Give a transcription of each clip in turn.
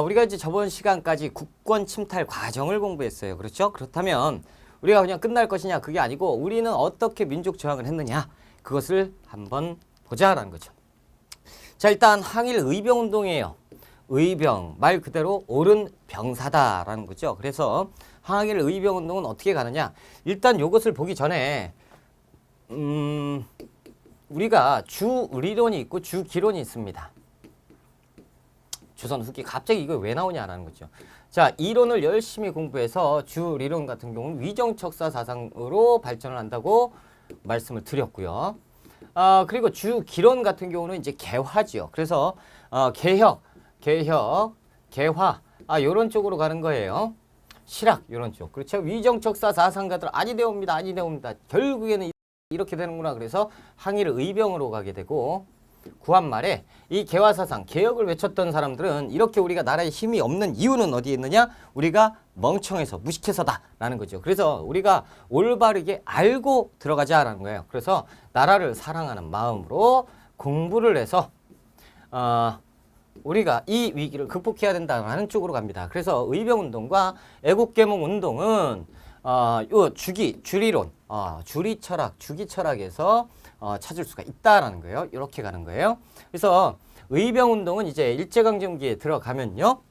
우리가 이제 저번 시간까지 국권 침탈 과정을 공부했어요. 그렇죠? 그렇다면 우리가 그냥 끝날 것이냐? 그게 아니고 우리는 어떻게 민족 저항을 했느냐? 그것을 한번 보자라는 거죠. 자, 일단 항일 의병운동이에요. 의병, 말 그대로 옳은 병사다라는 거죠. 그래서 항일 의병운동은 어떻게 가느냐? 일단 이것을 보기 전에 우리가 주리론이 있고 주기론이 있습니다. 조선 후기 갑자기 이거 왜 나오냐라는 거죠. 자, 이론을 열심히 공부해서 주리론 같은 경우는 위정척사 사상으로 발전을 한다고 말씀을 드렸고요. 그리고 주기론 같은 경우는 이제 개화지요. 그래서 개혁, 개화 요런 쪽으로 가는 거예요. 실학 요런 쪽. 그렇죠. 위정척사 사상가들 아니되옵니다. 결국에는 이렇게 되는구나. 그래서 항일 의병으로 가게 되고 구한 말에 이 개화사상, 개혁을 외쳤던 사람들은 이렇게 우리가 나라에 힘이 없는 이유는 어디에 있느냐? 우리가 멍청해서 무식해서다라는 거죠. 그래서 우리가 올바르게 알고 들어가자라는 거예요. 그래서 나라를 사랑하는 마음으로 공부를 해서 우리가 이 위기를 극복해야 된다는 쪽으로 갑니다. 그래서 의병운동과 애국개몽운동은 요 주리론, 주리철학, 주기철학에서 찾을 수가 있다라는 거예요. 이렇게 가는 거예요. 그래서 의병운동은 이제 일제강점기에 들어가면요.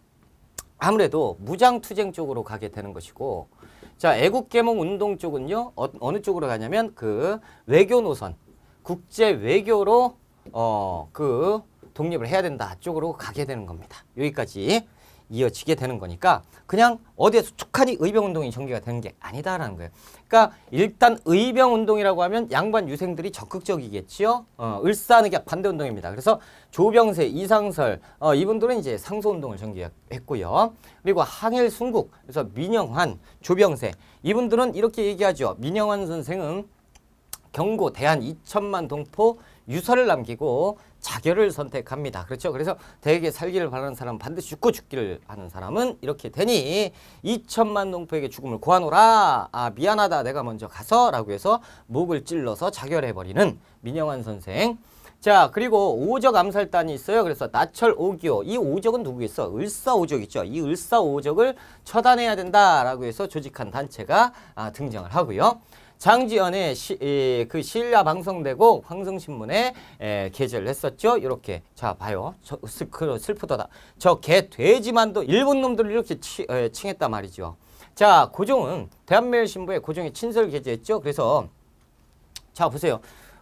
아무래도 무장투쟁 쪽으로 가게 되는 것이고, 자, 애국개몽운동 쪽은요. 어느 쪽으로 가냐면 그 외교 노선, 국제 외교로 그 독립을 해야 된다 쪽으로 가게 되는 겁니다. 여기까지 이어지게 되는 거니까 그냥 어디에서 툭하니 의병운동이 전개가 되는 게 아니다라는 거예요. 그러니까 일단 의병운동이라고 하면 양반 유생들이 적극적이겠지요. 을사늑약 반대운동입니다. 그래서 조병세, 이상설 이분들은 이제 상소운동을 전개했고요. 그리고 항일 순국, 그래서 민영환, 조병세 이분들은 이렇게 얘기하죠. 민영환 선생은 경고 대한 2천만 동포 유서를 남기고 자결을 선택합니다. 그렇죠? 그래서 대개 살기를 바라는 사람은 반드시 죽고 죽기를 하는 사람은 이렇게 되니 2천만 동포에게 죽음을 고하노라. 미안하다 내가 먼저 가서 라고 해서 목을 찔러서 자결해버리는 민영환 선생. 자, 그리고 오적 암살단이 있어요. 그래서 나철 오기호. 이 오적은 누구겠어? 을사오적 있죠. 이 을사오적을 처단해야 된다라고 해서 조직한 단체가 등장을 하고요. 장지연의 그 시일야 방송되고 황성신문에 게재를 했었죠. 이렇게 자 봐요. 슬프더다. 저 개 돼지만도 일본 놈들을 이렇게 칭했단 말이죠. 자, 고종은 대한매일신부에 고종이 친서를 게재했죠. 그래서 자 보세요.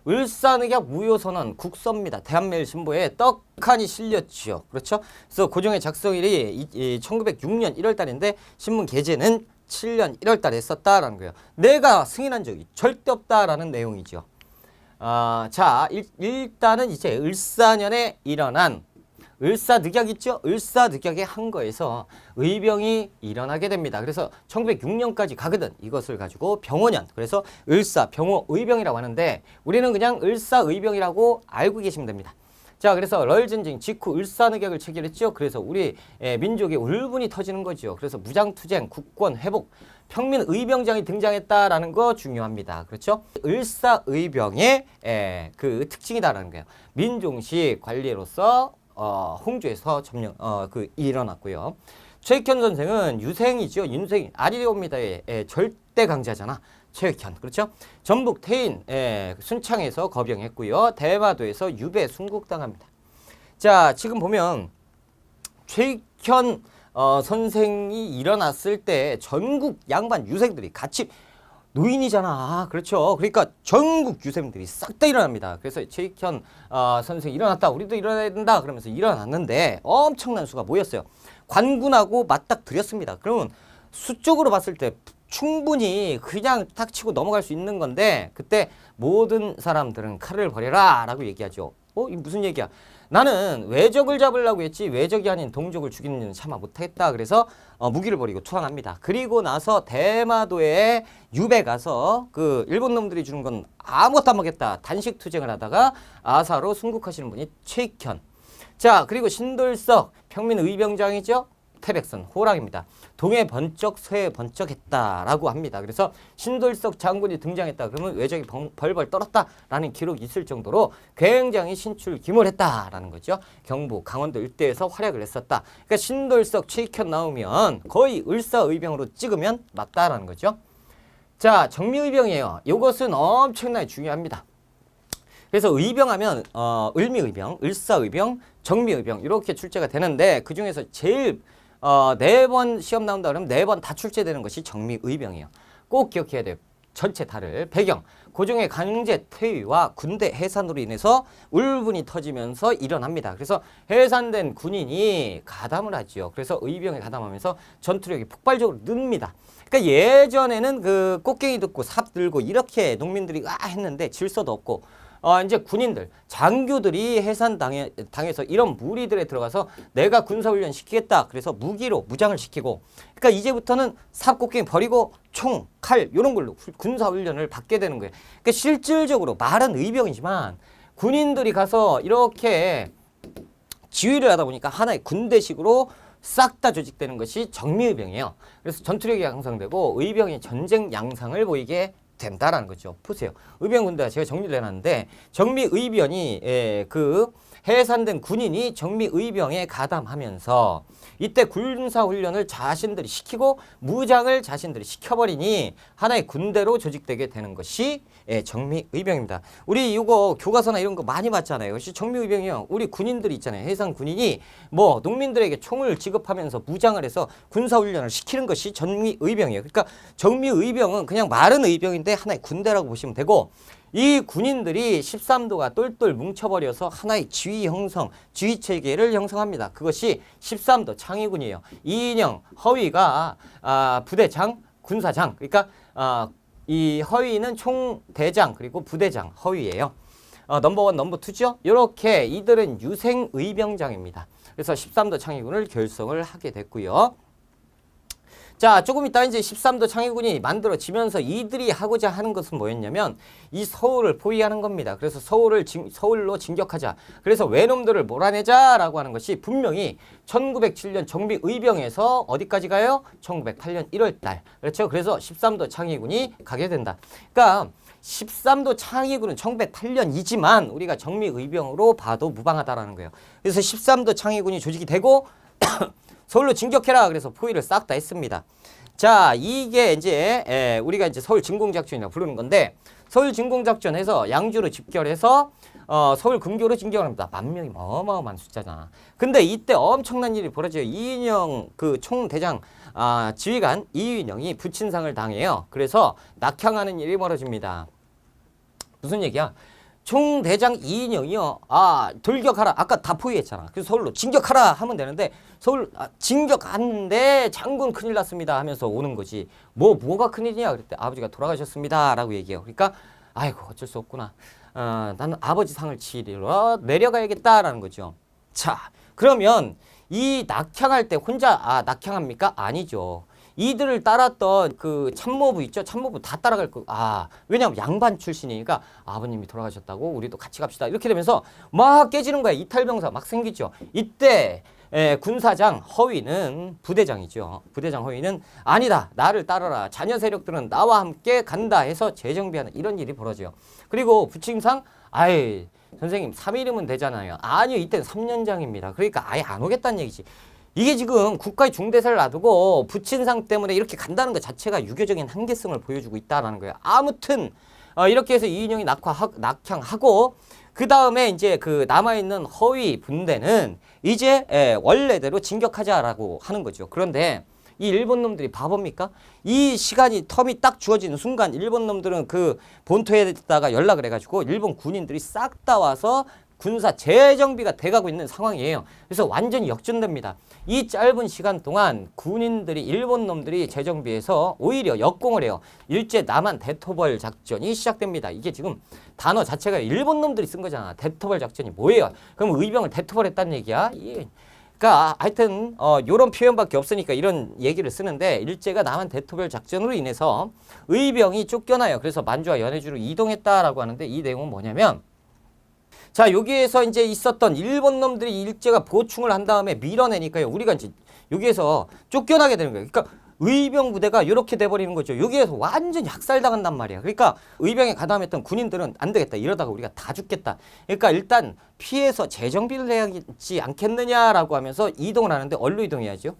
을사늑약 무효선언 국서입니다. 대한매일신부에 떡하니 실렸죠. 그렇죠? 그래서 고종의 작성일이 1906년 1월 달인데 신문 게재는 7년 1월 달에 했었다라는 거예요. 내가 승인한 적이 절대 없다라는 내용이죠. 자, 일단은 이제 을사년에 일어난 을사늑약 있죠? 을사늑약의 항거에서 의병이 일어나게 됩니다. 그래서 1906년까지 가거든. 이것을 가지고 병오년. 그래서 을사, 병오, 의병이라고 하는데 우리는 그냥 을사의병이라고 알고 계시면 됩니다. 자, 그래서 러일전쟁 직후 을사늑약을 체결했죠. 그래서 우리 민족의 울분이 터지는 거죠. 그래서 무장투쟁, 국권 회복, 평민 의병장이 등장했다라는 거 중요합니다. 그렇죠? 을사의병의 그 특징이다라는 거예요. 민중식 관리로서 홍주에서 일어났고요. 최익현 선생은 유생이죠. 윤생 아리오미다의 절대 강자잖아. 최익현. 그렇죠? 전북 태인 순창에서 거병했고요. 대마도에서 유배 순국당합니다. 자, 지금 보면 최익현 선생이 일어났을 때 전국 양반 유생들이 같이 노인이잖아. 그렇죠? 그러니까 전국 유생들이 싹 다 일어납니다. 그래서 최익현 선생이 일어났다. 우리도 일어나야 된다. 그러면서 일어났는데 엄청난 수가 모였어요. 관군하고 맞닥뜨렸습니다. 그러면 수적으로 봤을 때 충분히 그냥 탁 치고 넘어갈 수 있는 건데 그때 모든 사람들은 칼을 버려라 라고 얘기하죠. 이게 무슨 얘기야? 나는 외적을 잡으려고 했지 외적이 아닌 동족을 죽이는 일은 참아 못하겠다. 그래서 무기를 버리고 투항합니다. 그리고 나서 대마도에 유배 가서 그 일본 놈들이 주는 건 아무것도 안 먹겠다. 단식 투쟁을 하다가 아사로 순국하시는 분이 최익현. 자, 그리고 신돌석 평민 의병장이죠. 태백선 호랑입니다. 동해 번쩍 서해 번쩍했다라고 합니다. 그래서 신돌석 장군이 등장했다 그러면 외적이 벌벌 떨었다라는 기록이 있을 정도로 굉장히 신출귀몰했다라는 거죠. 경북 강원도 일대에서 활약을 했었다. 그러니까 신돌석 최익현 나오면 거의 을사의병으로 찍으면 맞다라는 거죠. 자, 정미의병이에요. 이것은 엄청나게 중요합니다. 그래서 의병하면 을미의병, 을사의병, 정미의병 이렇게 출제가 되는데 그 중에서 제일 4번 시험 나온다 그러면 4번 다 출제되는 것이 정미의병이에요. 꼭 기억해야 돼요. 전체 다를 배경, 고종의 강제 퇴위와 군대 해산으로 인해서 울분이 터지면서 일어납니다. 그래서 해산된 군인이 가담을 하지요. 그래서 의병에 가담하면서 전투력이 폭발적으로 늡니다. 그러니까 예전에는 그 꽃갱이 듣고 삽 들고 이렇게 농민들이 했는데 질서도 없고 이제 군인들, 장교들이 해산당해서 이런 무리들에 들어가서 내가 군사훈련 시키겠다. 그래서 무기로 무장을 시키고 그러니까 이제부터는 삽곡갱이 버리고 총, 칼 이런 걸로 군사훈련을 받게 되는 거예요. 그러니까 실질적으로 말은 의병이지만 군인들이 가서 이렇게 지휘를 하다 보니까 하나의 군대식으로 싹 다 조직되는 것이 정미의병이에요. 그래서 전투력이 향상되고 의병이 전쟁 양상을 보이게 된다라는 거죠. 보세요. 의병 군대가 제가 정리를 해놨는데 정미의병이 그 해산된 군인이 정미의병에 가담하면서 이때 군사훈련을 자신들이 시키고 무장을 자신들이 시켜버리니 하나의 군대로 조직되게 되는 것이 정미의병입니다. 우리 이거 교과서나 이런 거 많이 봤잖아요. 역시 정미의병이요. 우리 군인들이 있잖아요. 해상 군인이 뭐 농민들에게 총을 지급하면서 무장을 해서 군사훈련을 시키는 것이 정미의병이에요. 그러니까 정미의병은 그냥 말은 의병인데 하나의 군대라고 보시면 되고 이 군인들이 13도가 똘똘 뭉쳐버려서 하나의 지휘 형성, 지휘 체계를 형성합니다. 그것이 13도 창의군이에요. 이인영 허위가 부대장, 군사장. 그러니까 이 허위는 총대장 그리고 부대장 허위예요. 넘버 1, 넘버 2죠. 이렇게 이들은 유생 의병장입니다. 그래서 13도 창의군을 결성을 하게 됐고요. 자, 조금 이따 이제 13도 창의군이 만들어지면서 이들이 하고자 하는 것은 뭐였냐면 이 서울을 포위하는 겁니다. 그래서 서울로 진격하자. 그래서 외놈들을 몰아내자라고 하는 것이 분명히 1907년 정비의병에서 어디까지 가요? 1908년 1월 달. 그렇죠? 그래서 13도 창의군이 가게 된다. 그러니까 13도 창의군은 1908년이지만 우리가 정미의병으로 봐도 무방하다라는 거예요. 그래서 13도 창의군이 조직이 되고 서울로 진격해라. 그래서 포위를 싹 다 했습니다. 자, 이게 이제 우리가 이제 서울 진공작전이라고 부르는 건데 서울 진공작전에서 양주로 집결해서 서울 근교로 진격을 합니다. 10,000명이 어마어마한 숫자잖아. 근데 이때 엄청난 일이 벌어져요. 이인영 그 총대장 지휘관 이인영이 부친상을 당해요. 그래서 낙향하는 일이 벌어집니다. 무슨 얘기야? 총대장 이인영이요. 돌격하라. 아까 다 포위했잖아. 그래서 서울로 진격하라 하면 되는데 서울 진격하는데 장군 큰일 났습니다 하면서 오는 거지. 뭐가 큰일이냐 그랬대. 아버지가 돌아가셨습니다 라고 얘기해요. 그러니까 아이고 어쩔 수 없구나. 나는 아버지 상을 치러 내려가야겠다라는 거죠. 자, 그러면 이 낙향할 때 혼자 낙향합니까? 아니죠. 이들을 따랐던 그 참모부 있죠? 참모부 다 따라갈 거. 왜냐면 양반 출신이니까 아버님이 돌아가셨다고 우리도 같이 갑시다. 이렇게 되면서 막 깨지는 거야. 이탈병사 막 생기죠. 이때 군사장 허위는 부대장이죠. 부대장 허위는 아니다. 나를 따라라. 자녀 세력들은 나와 함께 간다 해서 재정비하는 이런 일이 벌어져요. 그리고 부친상 선생님 3일이면 되잖아요. 아니요. 이때는 3년장입니다. 그러니까 아예 안 오겠다는 얘기지. 이게 지금 국가의 중대사를 놔두고 부친상 때문에 이렇게 간다는 것 자체가 유교적인 한계성을 보여주고 있다는 거예요. 아무튼 이렇게 해서 이인영이 낙향하고 그 다음에 이제 그 남아있는 허위 분대는 이제 원래대로 진격하자라고 하는 거죠. 그런데 이 일본 놈들이 바보입니까? 이 시간이 텀이 딱 주어지는 순간 일본 놈들은 그 본토에다가 연락을 해가지고 일본 군인들이 싹 다 와서 군사 재정비가 돼가고 있는 상황이에요. 그래서 완전히 역전됩니다. 이 짧은 시간 동안 군인들이 일본 놈들이 재정비해서 오히려 역공을 해요. 일제 남한 대토벌 작전이 시작됩니다. 이게 지금 단어 자체가 일본 놈들이 쓴 거잖아. 대토벌 작전이 뭐예요? 그럼 의병을 대토벌했다는 얘기야? 그러니까 하여튼 요런 표현밖에 없으니까 이런 얘기를 쓰는데 일제가 남한 대토벌 작전으로 인해서 의병이 쫓겨나요. 그래서 만주와 연해주로 이동했다라고 하는데 이 내용은 뭐냐면 자, 여기에서 이제 있었던 일본 놈들이 일제가 보충을 한 다음에 밀어내니까요. 우리가 이제 여기에서 쫓겨나게 되는 거예요. 그러니까 의병 부대가 이렇게 돼버리는 거죠. 여기에서 완전히 학살당한단 말이야. 그러니까 의병에 가담했던 군인들은 안 되겠다. 이러다가 우리가 다 죽겠다. 그러니까 일단 피해서 재정비를 해야지 않겠느냐라고 하면서 이동을 하는데 어디로 이동해야죠?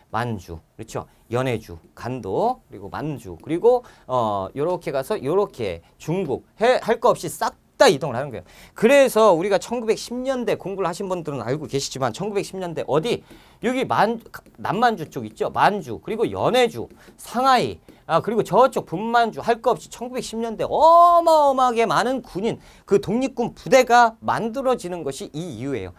만주, 그렇죠? 연해주, 간도, 그리고 만주, 그리고 요렇게 가서 요렇게 중국 할 거 없이 싹 다 이동을 하는 거예요. 그래서 우리가 1910년대 공부를 하신 분들은 알고 계시지만 1910년대 어디 여기 남만주 쪽 있죠? 만주, 그리고 연해주, 상하이, 그리고 저쪽 분만주 할 거 없이 1910년대 어마어마하게 많은 군인 그 독립군 부대가 만들어지는 것이 이 이유예요.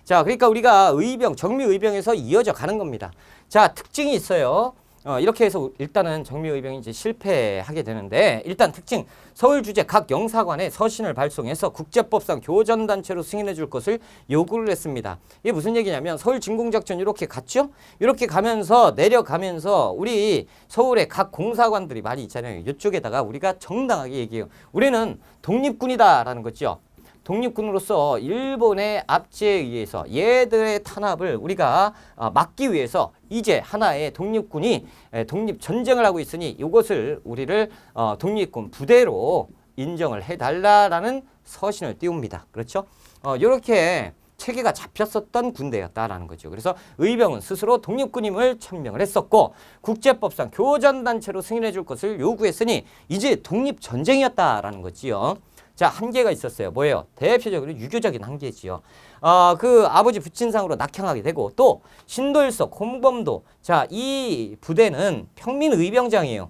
자, 그러니까 우리가 의병, 정미의병에서 이어져 가는 겁니다. 자, 특징이 있어요. 이렇게 해서 일단은 정미의병이 이제 실패하게 되는데, 일단 특징, 서울 주재 각 영사관에 서신을 발송해서 국제법상 교전단체로 승인해 줄 것을 요구를 했습니다. 이게 무슨 얘기냐면 서울 진공작전 이렇게 갔죠? 이렇게 가면서 내려가면서 우리 서울의 각 공사관들이 많이 있잖아요. 이쪽에다가 우리가 정당하게 얘기해요. 우리는 독립군이다라는 거죠. 독립군으로서 일본의 압제에 의해서 얘들의 탄압을 우리가 막기 위해서 이제 하나의 독립군이 독립전쟁을 하고 있으니 이것을 우리를 독립군 부대로 인정을 해달라라는 서신을 띄웁니다. 그렇죠? 이렇게 체계가 잡혔었던 군대였다라는 거죠. 그래서 의병은 스스로 독립군임을 천명을 했었고 국제법상 교전단체로 승인해 줄 것을 요구했으니 이제 독립전쟁이었다라는 거지요. 자, 한계가 있었어요. 뭐예요? 대표적으로 유교적인 한계지요. 그 아버지 부친상으로 낙향하게 되고 또 신도일석, 홍범도. 자, 이 부대는 평민의병장이에요.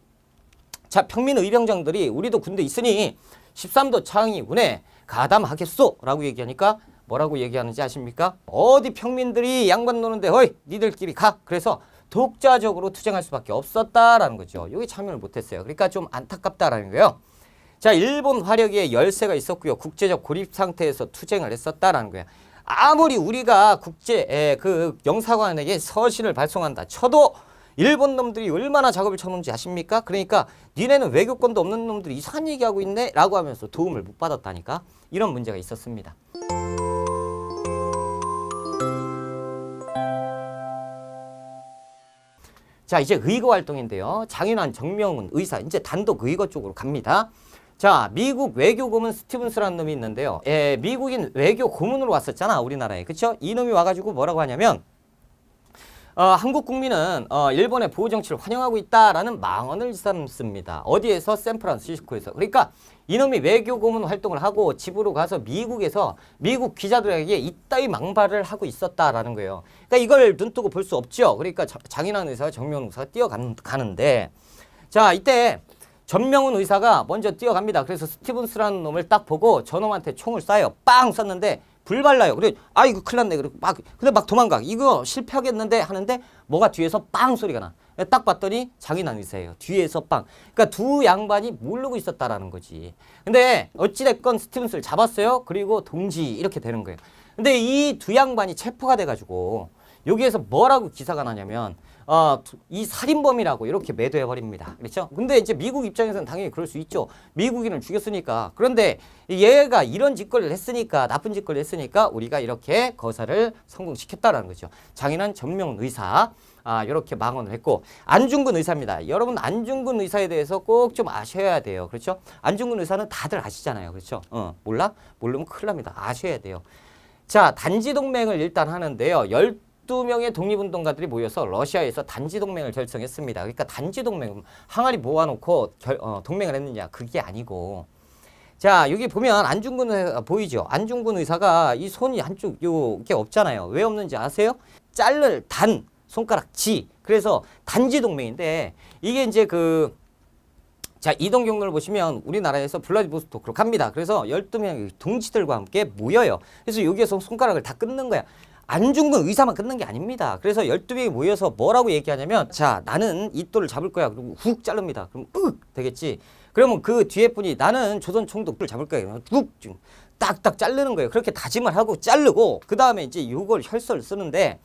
자, 평민의병장들이 우리도 군대 있으니 13도 창의군에 가담하겠소 라고 얘기하니까 뭐라고 얘기하는지 아십니까? 어디 평민들이 양반 노는데 허이 니들끼리 가. 그래서 독자적으로 투쟁할 수밖에 없었다라는 거죠. 여기 참여를 못했어요. 그러니까 좀 안타깝다라는 거예요. 자, 일본 화력에 열세가 있었고요. 국제적 고립 상태에서 투쟁을 했었다라는 거예요. 아무리 우리가 그 영사관에게 서신을 발송한다 쳐도 일본 놈들이 얼마나 작업을 쳐놓은지 아십니까? 그러니까 니네는 외교권도 없는 놈들이 이상한 얘기하고 있네? 라고 하면서 도움을 못 받았다니까. 이런 문제가 있었습니다. 자, 이제 의거 활동인데요. 장인환, 정명훈, 의사 이제 단독 의거 쪽으로 갑니다. 자, 미국 외교고문 스티븐스라는 놈이 있는데요. 미국인 외교 고문으로 왔었잖아, 우리나라에. 그쵸? 이 놈이 와가지고 뭐라고 하냐면, 한국 국민은 일본의 보호 정치를 환영하고 있다라는 망언을 삼습니다. 어디에서? 샌프란시스코에서. 그러니까 이놈이 외교 고문 활동을 하고 집으로 가서 미국에서 미국 기자들에게 이따위 망발을 하고 있었다라는 거예요. 그러니까 이걸 눈뜨고 볼 수 없죠. 그러니까 장인환 의사와 정명훈 의사가 뛰어가는데, 자, 이때 전명훈 의사가 먼저 뛰어갑니다. 그래서 스티븐스라는 놈을 딱 보고 저놈한테 총을 쏴요. 빵 쐈는데 불 발라요. 그래, 아 이거 큰일 났네. 그리고 근데 막 도망가. 이거 실패하겠는데 하는데 뭐가 뒤에서 빵 소리가 나. 딱 봤더니 장인환 의사예요. 뒤에서 빵. 그러니까 두 양반이 모르고 있었다라는 거지. 근데 어찌됐건 스티븐스를 잡았어요. 그리고 동지 이렇게 되는 거예요. 근데 이 두 양반이 체포가 돼가지고 여기에서 뭐라고 기사가 나냐면 이 살인범이라고 이렇게 매도해버립니다. 그렇죠? 근데 이제 미국 입장에서는 당연히 그럴 수 있죠. 미국인을 죽였으니까. 그런데 얘가 이런 짓거리를 했으니까, 나쁜 짓거리를 했으니까 우리가 이렇게 거사를 성공시켰다라는 거죠. 장인환, 전명훈 의사. 이렇게 망언을 했고, 안중근 의사입니다. 여러분, 안중근 의사에 대해서 꼭 좀 아셔야 돼요. 그렇죠? 안중근 의사는 다들 아시잖아요. 그렇죠? 몰라? 모르면 큰일 납니다. 아셔야 돼요. 자, 단지동맹을 일단 하는데요. 12명의 독립운동가들이 모여서 러시아에서 단지동맹을 결성했습니다. 그러니까 단지동맹, 항아리 모아놓고 동맹을 했느냐? 그게 아니고. 자, 여기 보면 안중근 의사 보이죠? 안중근 의사가 이 손이 한쪽 요게 없잖아요. 왜 없는지 아세요? 자를 단, 손가락 지. 그래서 단지동맹인데 이게 이제 자, 이동 경로를 보시면 우리나라에서 블라디보스토크로 갑니다. 그래서 12명의 동지들과 함께 모여요. 그래서 여기에서 손가락을 다 끊는 거야. 안중근 의사만 끊는 게 아닙니다. 그래서 12명이 모여서 뭐라고 얘기하냐면, 자, 나는 이 돌을 잡을 거야. 그리고 훅 자릅니다. 그럼 되겠지. 그러면 그 뒤에 분이 나는 조선 총독을 잡을 거야. 훅 딱딱 자르는 거예요. 그렇게 다짐을 하고 자르고 그 다음에 이제 요걸 혈서를 쓰는데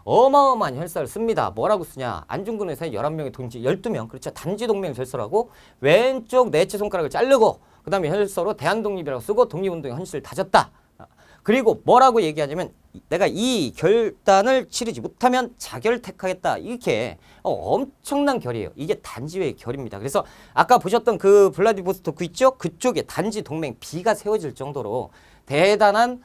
어마어마한 혈서를 씁니다. 뭐라고 쓰냐. 안중근 의사의 11명의 동지 12명. 그렇죠. 단지동맹 혈서라고 왼쪽 넷째 손가락을 자르고 그 다음에 혈서로 대한독립이라고 쓰고 독립운동의 헌신을 다졌다. 그리고 뭐라고 얘기하냐면 내가 이 결단을 치르지 못하면 자결택하겠다. 이렇게 엄청난 결이에요. 이게 단지회의 결입니다. 그래서 아까 보셨던 그 블라디보스토크 있죠? 그쪽에 단지 동맹 B가 세워질 정도로 대단한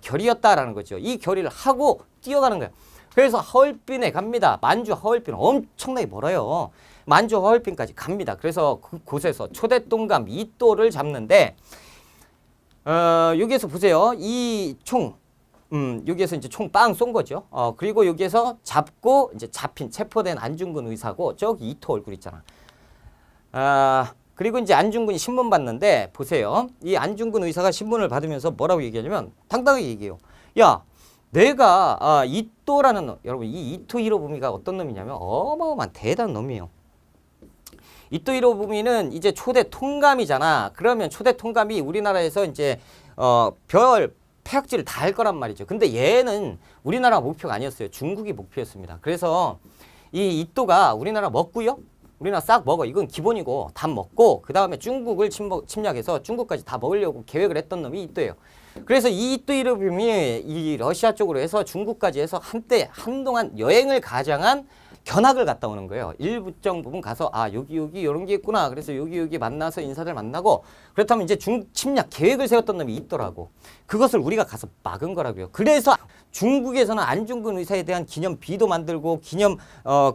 결이었다라는 거죠. 이 결의를 하고 뛰어가는 거예요. 그래서 하얼빈에 갑니다. 만주 하얼빈 엄청나게 멀어요. 만주 하얼빈까지 갑니다. 그래서 그곳에서 초대동감 이또를 잡는데 여기에서 보세요. 이 총 여기에서 이제 총 빵 쏜 거죠. 그리고 여기에서 잡고 이제 잡힌 체포된 안중근 의사고 저기 이토 얼굴 있잖아. 그리고 이제 안중근이 신문 받는데 보세요. 이 안중근 의사가 신문을 받으면서 뭐라고 얘기하냐면 당당하게 얘기해요. 야, 내가 이토라는 여러분 이 이토 히로부미가 어떤 놈이냐면 어마어마한 대단한 놈이에요. 이토 히로부미는 이제 초대 통감이잖아. 그러면 초대 통감이 우리나라에서 이제 별 폐악지를 다 할 거란 말이죠. 근데 얘는 우리나라 목표가 아니었어요. 중국이 목표였습니다. 그래서 이 이또가 우리나라 먹고요. 우리나라 싹 먹어. 이건 기본이고 다 먹고 그 다음에 중국을 침략해서 중국까지 다 먹으려고 계획을 했던 놈이 이또예요. 그래서 이 이또 히로부미 이 러시아 쪽으로 해서 중국까지 해서 한동안 여행을 가장한 견학을 갔다 오는 거예요. 일부정 부분 가서 여기 이런 게 있구나. 그래서 여기 만나서 인사들 만나고 그렇다면 이제 중국 침략 계획을 세웠던 놈이 있더라고. 그것을 우리가 가서 막은 거라고요. 그래서 중국에서는 안중근 의사에 대한 기념비도 만들고 기념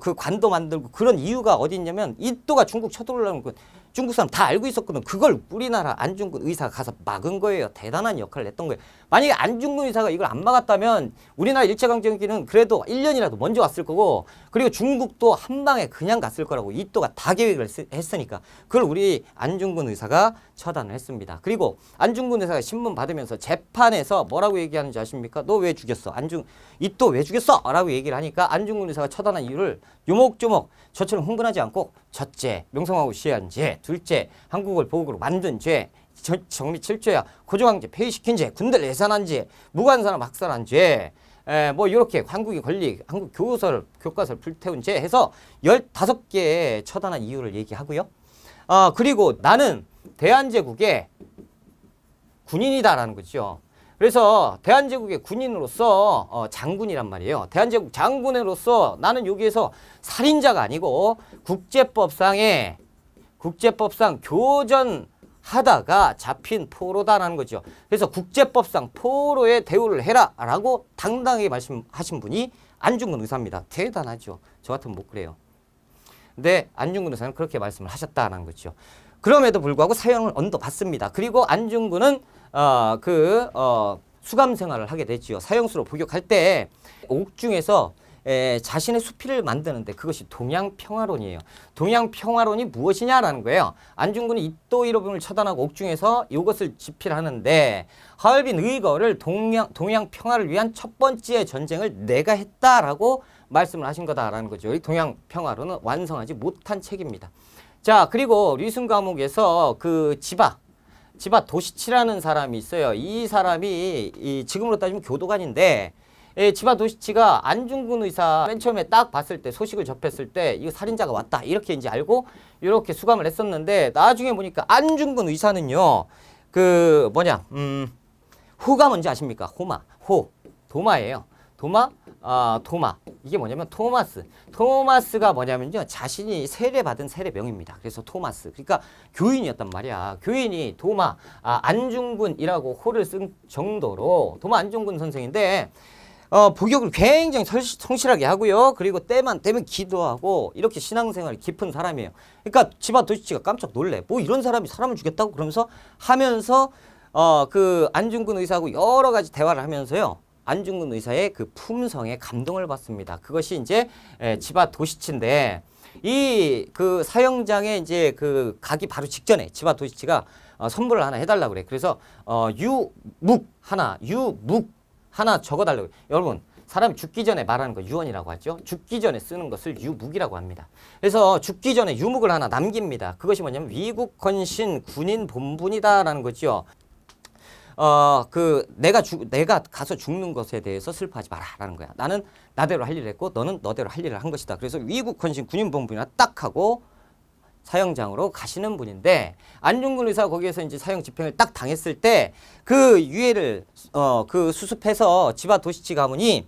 그 관도 만들고 그런 이유가 어디 있냐면 이또가 중국 쳐들어오려는 거 중국 사람 다 알고 있었거든. 그걸 우리나라 안중근 의사가 가서 막은 거예요. 대단한 역할을 했던 거예요. 만약에 안중근 의사가 이걸 안 막았다면 우리나라 일제강점기는 그래도 1년이라도 먼저 왔을 거고 그리고 중국도 한 방에 그냥 갔을 거라고 이또가 다 계획을 했으니까 그걸 우리 안중근 의사가 처단을 했습니다. 그리고 안중근 의사가 신문 받으면서 재판에서 뭐라고 얘기하는지 아십니까? 너 왜 죽였어? 이또 왜 죽였어? 라고 얘기를 하니까 안중근 의사가 처단한 이유를 요목조목 저처럼 흥분하지 않고 첫째, 명성하고 시해한 죄, 둘째, 한국을 보국으로 만든 죄, 정리 7죄야, 고조강제 폐위시킨 죄, 군대를 예산한 죄, 무관사람 학살한 죄, 뭐 이렇게 한국이 권리, 한국 교과서를 불태운 죄 해서 15개의 처단한 이유를 얘기하고요. 그리고 나는 대한제국의 군인이다라는 거죠. 그래서 대한제국의 군인으로서 장군이란 말이에요. 대한제국 장군으로서 나는 여기에서 살인자가 아니고 국제법상 교전하다가 잡힌 포로다라는 거죠. 그래서 국제법상 포로의 대우를 해라라고 당당하게 말씀하신 분이 안중근 의사입니다. 대단하죠. 저 같으면 못 그래요. 근데 안중근 의사는 그렇게 말씀을 하셨다는 거죠. 그럼에도 불구하고 사형을 언도받습니다. 그리고 안중근은 수감 생활을 하게 되지요. 사형수로 복역할 때 옥중에서 자신의 수필을 만드는데 그것이 동양평화론이에요. 동양평화론이 무엇이냐라는 거예요. 안중근은 이또 히로부미를 처단하고 옥중에서 이것을 집필하는데 하얼빈 의거를 동양평화를 위한 첫 번째 전쟁을 내가 했다라고 말씀을 하신 거다라는 거죠. 이 동양평화론은 완성하지 못한 책입니다. 자, 그리고 리순 과목에서 그 지바 도시치라는 사람이 있어요. 이 사람이 지금으로 따지면 교도관인데 지바 도시치가 안중근 의사 맨 처음에 딱 봤을 때 소식을 접했을 때 이거 살인자가 왔다 이렇게 이제 알고 이렇게 수감을 했었는데 나중에 보니까 안중근 의사는요 호가 뭔지 아십니까? 도마예요. 도마. 이게 뭐냐면 토마스가 뭐냐면요. 자신이 세례받은 세례명입니다. 그래서 토마스. 그러니까 교인이었단 말이야. 교인이 안중근이라고 호를 쓴 정도로 도마 안중근 선생인데 복역을 굉장히 성실하게 하고요. 그리고 때만 되면 기도하고 이렇게 신앙생활이 깊은 사람이에요. 그러니까 지바 도시치가 깜짝 놀래. 뭐 이런 사람이 사람을 죽였다고 그러면서 그 안중근 의사하고 여러 가지 대화를 하면서요. 안중근 의사의 그 품성에 감동을 받습니다. 그것이 이제 지바 도시치인데 이 그 사형장에 이제 그 가기 바로 직전에 지바 도시치가 선물을 하나 해달라고 그래. 그래서 유묵 하나 적어달라고. 여러분 사람이 죽기 전에 말하는 거 유언이라고 하죠. 죽기 전에 쓰는 것을 유묵이라고 합니다. 그래서 죽기 전에 유묵을 하나 남깁니다. 그것이 뭐냐면 위국 헌신 군인 본분이다라는 거죠. 내가 가서 죽는 것에 대해서 슬퍼하지 마라라는 거야. 나는 나대로 할 일을 했고 너는 너대로 할 일을 한 것이다. 그래서 위국 헌신 군인 본분이나 딱 하고 사형장으로 가시는 분인데 안중근 의사 거기에서 이제 사형 집행을 딱 당했을 때 그 유해를 그 수습해서 지바 도시치 가문이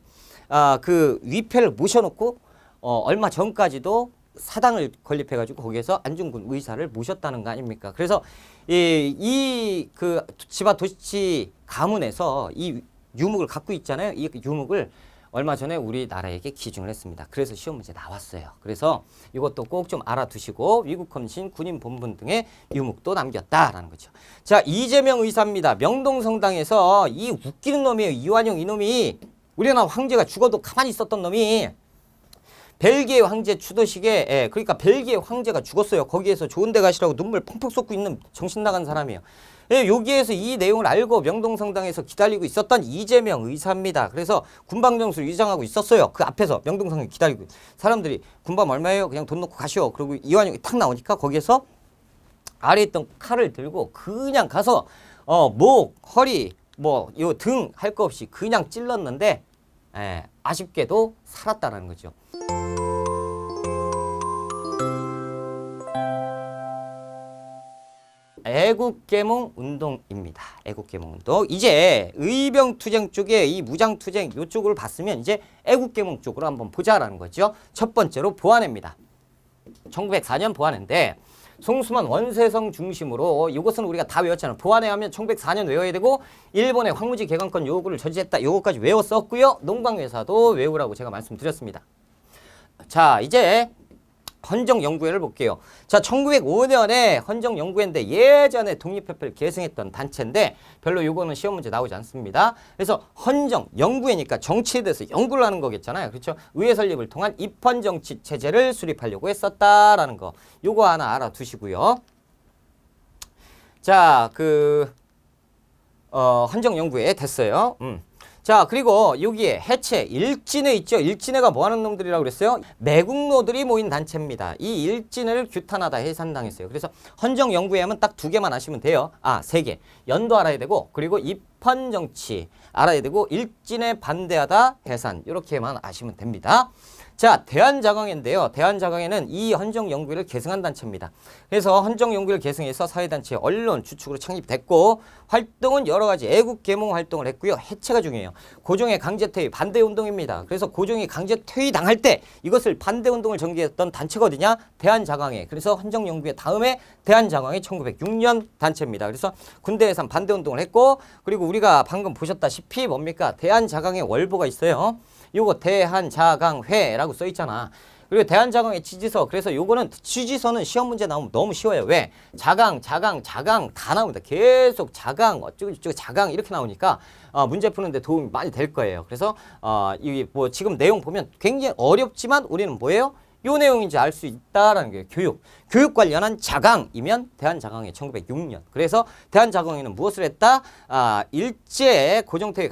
그 위패를 모셔놓고 얼마 전까지도 사당을 건립해가지고 거기에서 안중근 의사를 모셨다는 거 아닙니까? 그래서 그 지바 도시치 가문에서 이 유목을 갖고 있잖아요. 이 유목을 얼마 전에 우리나라에게 기증을 했습니다. 그래서 시험 문제 나왔어요. 그래서 이것도 꼭 좀 알아두시고 위국헌신, 군인본분 등의 유목도 남겼다라는 거죠. 자, 이재명 의사입니다. 명동성당에서 이 웃기는 놈이에요. 이완용 이놈이 우리나라 황제가 죽어도 가만히 있었던 놈이 벨기에 황제 추도식에 그러니까 벨기에 황제가 죽었어요. 거기에서 좋은 데 가시라고 눈물 펑펑 쏟고 있는 정신 나간 사람이에요. 여기에서 이 내용을 알고 명동성당에서 기다리고 있었던 이재명 의사입니다. 그래서 군방정수를 위장하고 있었어요. 그 앞에서 명동성에 기다리고 사람들이 군밤 얼마예요? 그냥 돈 놓고 가시오. 그리고 이완용이 탁 나오니까 거기에서 아래에 있던 칼을 들고 그냥 가서 목, 허리, 뭐 요 등 할 거 없이 그냥 찔렀는데 아쉽게도 살았다는 거죠. 애국계몽 운동입니다. 애국계몽 운동. 이제 의병투쟁 쪽에 이 무장투쟁 이쪽을 봤으면 이제 애국계몽 쪽으로 한번 보자라는 거죠. 첫 번째로 보안해입니다. 1904년 보안해인데 송수만 원세성 중심으로 이것은 우리가 다 외웠잖아요. 보안해 하면 1904년 외워야 되고 일본의 황무지 개강권 요구를 저지했다. 요거까지 외웠었고요. 농방회사도 외우라고 제가 말씀드렸습니다. 자, 이제 헌정연구회를 볼게요. 자, 1905년에 헌정연구회인데 예전에 독립협회를 계승했던 단체인데 별로 요거는 시험 문제 나오지 않습니다. 그래서 헌정연구회니까 정치에 대해서 연구를 하는 거겠잖아요. 그렇죠? 의회 설립을 통한 입헌정치 체제를 수립하려고 했었다라는 거. 요거 하나 알아두시고요. 자, 헌정연구회 됐어요. 자, 그리고 여기에 해체, 일진회 있죠. 일진회가 뭐 하는 놈들이라고 그랬어요? 매국노들이 모인 단체입니다. 이 일진회를 규탄하다 해산당했어요. 그래서 헌정연구회 하면 딱 두 개만 아시면 돼요. 세 개. 연도 알아야 되고, 그리고 입헌정치 알아야 되고, 일진회 반대하다 해산. 이렇게만 아시면 됩니다. 자, 대한자강회인데요. 대한자강회는 이 헌정연구회를 계승한 단체입니다. 그래서 헌정연구회를 계승해서 사회단체 언론 주축으로 창립됐고 활동은 여러 가지 애국계몽 활동을 했고요. 해체가 중요해요. 고종의 강제퇴위 반대운동입니다. 그래서 고종이 강제퇴위 당할 때 이것을 반대운동을 전개했던 단체가 어디냐? 대한자강회. 그래서 헌정연구회 다음에 대한자강회 1906년 단체입니다. 그래서 군대 예산 반대운동을 했고 그리고 우리가 방금 보셨다시피 뭡니까? 대한자강회 월보가 있어요. 요거 대한자강회라고 써 있잖아. 그리고 대한자강회 지지서. 그래서 요거는 지지서는 시험 문제 나오면 너무 쉬워요. 왜? 자강 다 나옵니다. 계속 자강 어쩌고 자강 이렇게 나오니까 문제 푸는데 도움이 많이 될 거예요. 그래서 이 뭐 지금 내용 보면 굉장히 어렵지만 우리는 뭐예요? 요 내용인지 알 수 있다라는 거예요. 교육 관련한 자강이면 대한자강회 1906년. 그래서 대한자강회는 무엇을 했다? 일제 고종퇴위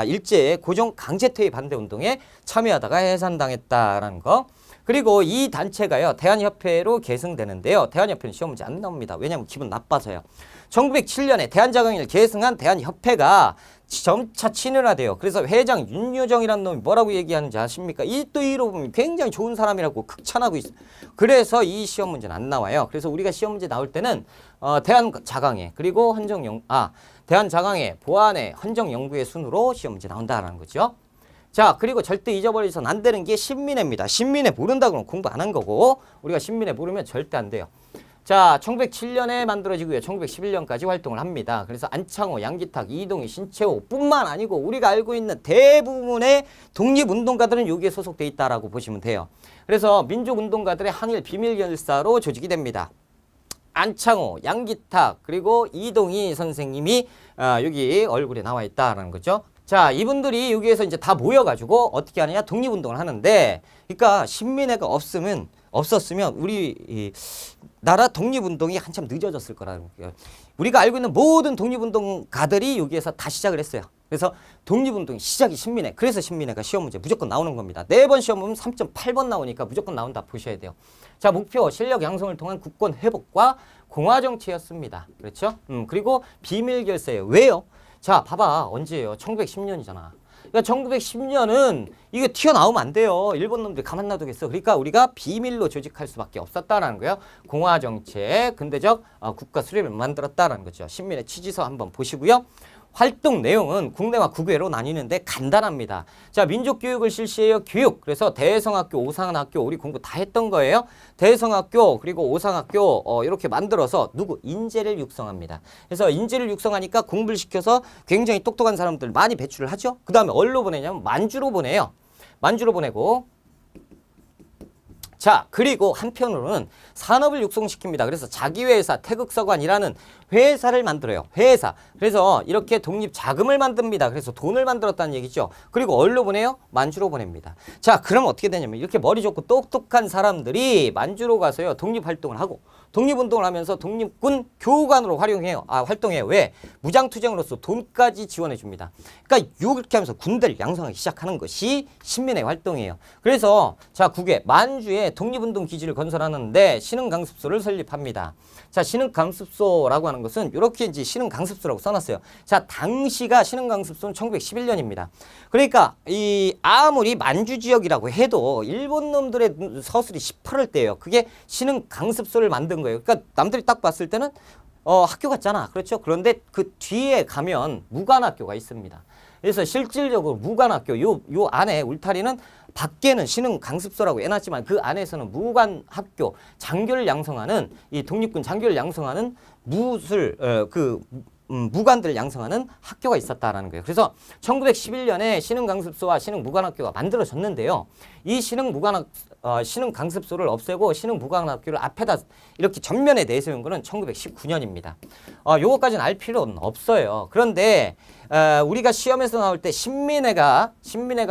일제의 고종 강제퇴위 반대운동에 참여하다가 해산당했다라는 거. 그리고 이 단체가요. 대한협회로 계승되는데요. 대한협회는 시험 문제 안 나옵니다. 왜냐하면 기분 나빠서요. 1907년에 대한자강회를 계승한 대한협회가 점차 친일화돼요. 그래서 회장 윤유정이라는 놈이 뭐라고 얘기하는지 아십니까? 이로 보면 굉장히 좋은 사람이라고 극찬하고 있어요. 그래서 이 시험 문제는 안 나와요. 그래서 우리가 시험 문제 나올 때는 대한자강회 그리고 대한자강회, 보안회, 헌정연구회 순으로 시험 문제 나온다라는 거죠. 자, 그리고 절대 잊어버리서는 안 되는 게 신민회입니다. 신민회 모른다 그러면 공부 안 한 거고 우리가 신민회 모르면 절대 안 돼요. 자, 1907년에 만들어지고요. 1911년까지 활동을 합니다. 그래서 안창호, 양기탁, 이동희, 신채호 뿐만 아니고 우리가 알고 있는 대부분의 독립운동가들은 여기에 소속돼 있다라고 보시면 돼요. 그래서 민족운동가들의 항일 비밀결사로 조직이 됩니다. 안창호, 양기탁, 그리고 이동희 선생님이 여기 얼굴에 나와 있다라는 거죠. 자, 이분들이 여기에서 이제 다 모여가지고 어떻게 하느냐? 독립운동을 하는데, 그러니까 신민회가 없었으면 우리 이 나라 독립운동이 한참 늦어졌을 거라는 거예요. 우리가 알고 있는 모든 독립운동가들이 여기에서 다 시작을 했어요. 그래서 독립운동의 시작이 신민회. 그래서 신민회가 시험 문제 무조건 나오는 겁니다. 4번 시험 보면 3.8번 나오니까 무조건 나온다 보셔야 돼요. 자, 목표 실력 양성을 통한 국권 회복과 공화 정치였습니다. 그렇죠? 그리고 비밀 결사예요. 왜요? 자, 봐봐. 언제예요? 1910년이잖아. 그러니까 1910년은 이게 튀어나오면 안 돼요. 일본 놈들이 가만 놔두겠어. 그러니까 우리가 비밀로 조직할 수밖에 없었다라는 거예요. 공화정책, 근대적 국가 수립을 만들었다라는 거죠. 신민의 취지서 한번 보시고요. 활동 내용은 국내와 국외로 나뉘는데 간단합니다. 자, 민족교육을 실시해요. 교육. 그래서 대성학교, 오상학교 우리 공부 다 했던 거예요. 대성학교 그리고 오상학교 이렇게 만들어서 누구? 인재를 육성합니다. 그래서 인재를 육성하니까 공부를 시켜서 굉장히 똑똑한 사람들 많이 배출을 하죠. 그 다음에 어디로 보내냐면 만주로 보내요. 만주로 보내고 자, 그리고 한편으로는 산업을 육성시킵니다. 그래서 자기회사, 태극서관이라는 회사를 만들어요. 회사. 그래서 이렇게 독립자금을 만듭니다. 그래서 돈을 만들었다는 얘기죠. 그리고 어디로 보내요? 만주로 보냅니다. 자, 그럼 어떻게 되냐면 이렇게 머리 좋고 똑똑한 사람들이 만주로 가서요. 독립활동을 하고 독립운동을 하면서 독립군 교관으로 활동해요. 왜? 무장투쟁으로서 돈까지 지원해 줍니다. 그러니까 이렇게 하면서 군대를 양성하기 시작하는 것이 신민의 활동이에요. 그래서 자, 국외 만주에 독립운동 기지를 건설하는데 신흥강습소를 설립합니다. 자, 신흥강습소라고 하는 것은 이렇게 이제 신흥강습소라고 써놨어요. 자, 당시가 신흥강습소는 1911년입니다. 그러니까 이 아무리 만주 지역이라고 해도 일본 놈들의 서술이 18을 그게 신흥강습소를 만든 거예요. 그러니까 남들이 딱 봤을 때는 학교 같잖아. 그렇죠? 그런데 그 뒤에 가면 무관학교가 있습니다. 그래서 실질적으로 무관학교 요 안에 울타리는 밖에는 신흥강습소라고 해놨지만 그 안에서는 무관학교 장교를 양성하는 이 독립군 장교를 양성하는 무관들을 양성하는 학교가 있었다라는 거예요. 그래서 1911년에 신흥강습소와 신흥무관학교가 만들어졌는데요. 이 신흥강습소를 없애고 신흥무관학교를 앞에다 이렇게 전면에 내세운 거는 1919년입니다. 요거까지는 알 필요는 없어요. 그런데 우리가 시험에서 나올 때 신민회가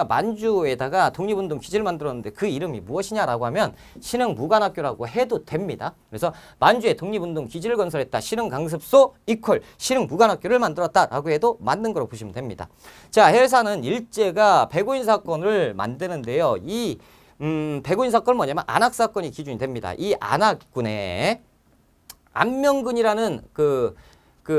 만주에다가 독립운동 기지를 만들었는데 그 이름이 무엇이냐라고 하면 신흥무관학교라고 해도 됩니다. 그래서 만주에 독립운동 기지를 건설했다. 신흥강습소 이퀄 신흥무관학교를 만들었다라고 해도 맞는 거로 보시면 됩니다. 자, 해사는 일제가 백오인 사건을 만드는데요. 이 백오인 사건은 뭐냐면 안학사건이 기준이 됩니다. 이 안학군에 안명근이라는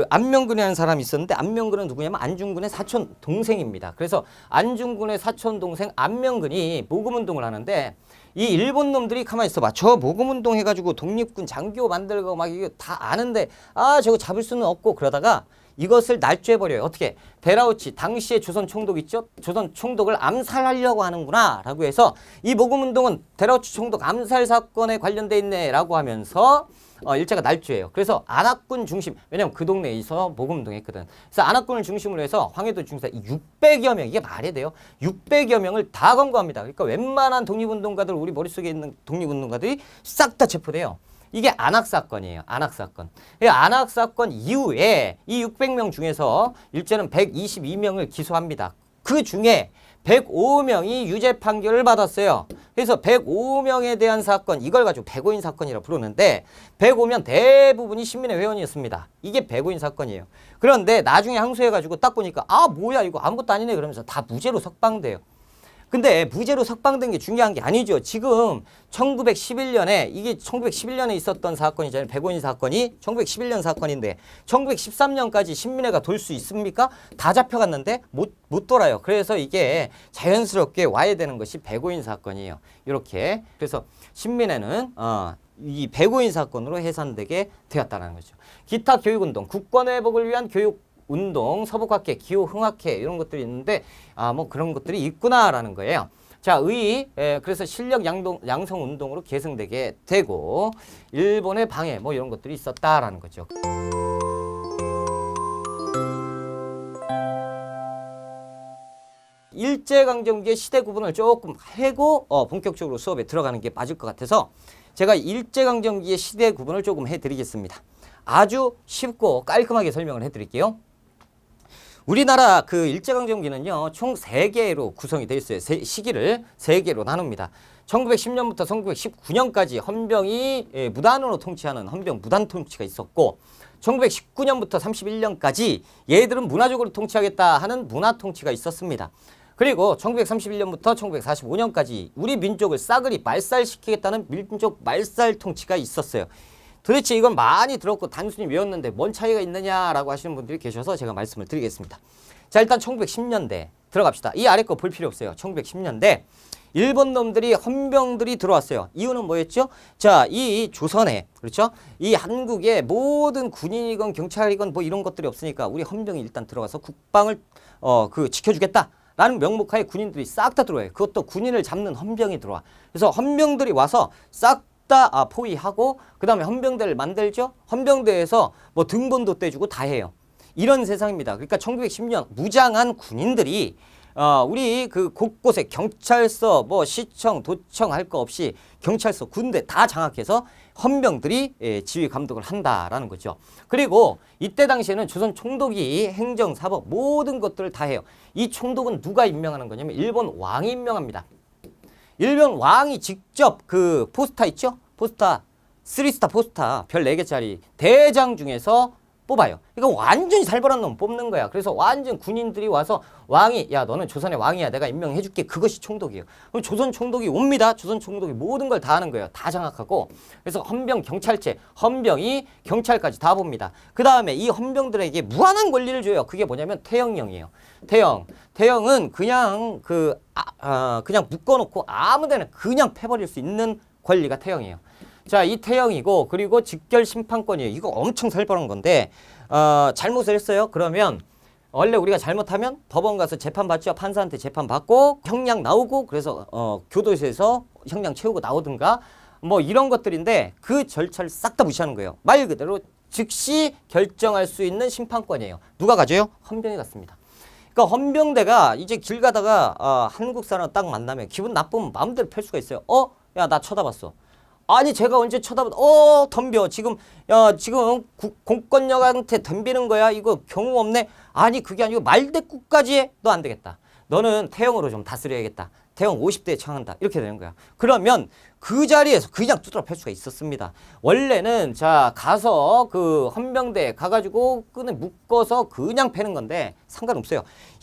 안명근이라는 사람이 있었는데 안명근은 누구냐면 안중근의 사촌 동생입니다. 그래서 안중근의 사촌 동생 안명근이 모금운동을 하는데 이 일본 놈들이 가만히 있어봐. 저 모금운동 해가지고 독립군 장교 만들고 막 이거 다 아는데 저거 잡을 수는 없고 그러다가 이것을 날조해버려요. 어떻게? 데라우치 당시에 조선 총독 있죠? 조선 총독을 암살하려고 하는구나 라고 해서 이 모금운동은 데라우치 총독 암살 사건에 관련돼 있네 라고 하면서 일제가 날조해요. 그래서 안학군 중심, 왜냐면 그 동네에서 모금운동 했거든. 그래서 안학군을 중심으로 해서 황해도 중사 600여 명, 이게 말이 돼요. 600여 명을 다 검거합니다. 그러니까 웬만한 독립운동가들, 우리 머릿속에 있는 독립운동가들이 싹 다 체포돼요. 이게 안학사건이에요. 안학사건. 이 안학사건 이후에 이 600명 중에서 일제는 122명을 기소합니다. 그 중에 105명이 유죄 판결을 받았어요. 그래서 105명에 대한 사건, 이걸 가지고 백오인 사건이라고 부르는데 105명 대부분이 신민의 회원이었습니다. 이게 백오인 사건이에요. 그런데 나중에 항소해가지고 딱 보니까 뭐야 이거 아무것도 아니네 그러면서 다 무죄로 석방돼요. 근데 무죄로 석방된 게 중요한 게 아니죠. 지금 1911년에 이게 1911년에 있었던 사건이잖아요. 백오인 사건이 1911년 사건인데 1913년까지 신민회가 돌 수 있습니까? 다 잡혀갔는데 못 돌아요. 그래서 이게 자연스럽게 와야 되는 것이 백오인 사건이에요. 이렇게. 그래서 신민회는 이 백오인 사건으로 해산되게 되었다는 거죠. 기타 교육운동, 국권회복을 위한 교육 운동, 서북학회, 기호흥학회 이런 것들이 있는데 뭐 그런 것들이 있구나라는 거예요. 자, 그래서 실력 양성 운동으로 계승되게 되고 일본의 방해 뭐 이런 것들이 있었다라는 거죠. 일제강점기의 시대 구분을 조금 하고 본격적으로 수업에 들어가는 게 맞을 것 같아서 제가 일제강점기의 시대 구분을 조금 해드리겠습니다. 아주 쉽고 깔끔하게 설명을 해드릴게요. 우리나라 그 일제강점기는요, 총 3개로 구성이 되어 있어요. 시기를 3개로 나눕니다. 1910년부터 1919년까지 헌병이 무단으로 통치하는 헌병 무단 통치가 있었고 1919년부터 31년까지 얘들은 문화적으로 통치하겠다 하는 문화 통치가 있었습니다. 그리고 1931년부터 1945년까지 우리 민족을 싸그리 말살시키겠다는 민족 말살 통치가 있었어요. 도대체 이건 많이 들었고 단순히 외웠는데 뭔 차이가 있느냐라고 하시는 분들이 계셔서 제가 말씀을 드리겠습니다. 자, 일단 1910년대 들어갑시다. 이 아래 거 볼 필요 없어요. 1910년대 일본 놈들이 헌병들이 들어왔어요. 이유는 뭐였죠? 자, 이 조선에, 그렇죠? 이 한국에 모든 군인이건 경찰이건 뭐 이런 것들이 없으니까 우리 헌병이 일단 들어가서 국방을 지켜주겠다. 라는 명목하에 군인들이 싹 다 들어와요. 그것도 군인을 잡는 헌병이 들어와. 그래서 헌병들이 와서 싹 다 포위하고 그 다음에 헌병대를 만들죠. 헌병대에서 뭐 등본도 떼주고 다 해요. 이런 세상입니다. 그러니까 1910년 무장한 군인들이 우리 그 곳곳에 경찰서, 뭐 시청, 도청 할 거 없이 경찰서, 군대 다 장악해서 헌병들이 지휘 감독을 한다라는 거죠. 그리고 이때 당시에는 조선 총독이 행정, 사법 모든 것들을 다 해요. 이 총독은 누가 임명하는 거냐면 일본 왕이 임명합니다. 일본 왕이 직접 그 포스타 있죠? 포스타, 3스타 포스타 별 4개짜리 대장 중에서 뽑아요. 이거 완전히 살벌한 놈 뽑는 거야. 그래서 완전 군인들이 와서 왕이 야 너는 조선의 왕이야. 내가 임명해줄게. 그것이 총독이에요. 그럼 조선 총독이 옵니다. 조선 총독이 모든 걸 다 하는 거예요. 다 장악하고. 그래서 헌병 경찰체, 헌병이 경찰까지 다 봅니다. 그 다음에 이 헌병들에게 무한한 권리를 줘요. 그게 뭐냐면 태형령이에요. 태형은 그냥 그냥 묶어놓고 아무데나 그냥 패버릴 수 있는 권리가 태형이에요. 자, 이 태형이고 그리고 직결 심판권이에요. 이거 엄청 살벌한 건데 잘못을 했어요. 그러면 원래 우리가 잘못하면 법원 가서 재판 받죠. 판사한테 재판 받고 형량 나오고 그래서 교도소에서 형량 채우고 나오든가 뭐 이런 것들인데 그 절차를 싹 다 무시하는 거예요. 말 그대로 즉시 결정할 수 있는 심판권이에요. 누가 가져요? 헌병이 갖습니다. 그러니까 헌병대가 이제 길 가다가 한국 사람 딱 만나면 기분 나쁘면 마음대로 펼 수가 있어요. 야, 나 쳐다봤어. 아니 제가 언제 쳐다봤어? 덤벼. 지금 공권력한테 덤비는 거야. 이거 경우 없네. 아니 그게 아니고 말대꾸까지 해. 너 안 되겠다. 너는 태형으로 좀 다스려야겠다. 태형 50대에 처한다. 이렇게 되는 거야. 그러면 그 자리에서 그냥 두드러 팰 수가 있었습니다. 원래는 자 가서 그 헌병대에 가가지고 끈을 묶어서 그냥 패는 건데 상관없어요.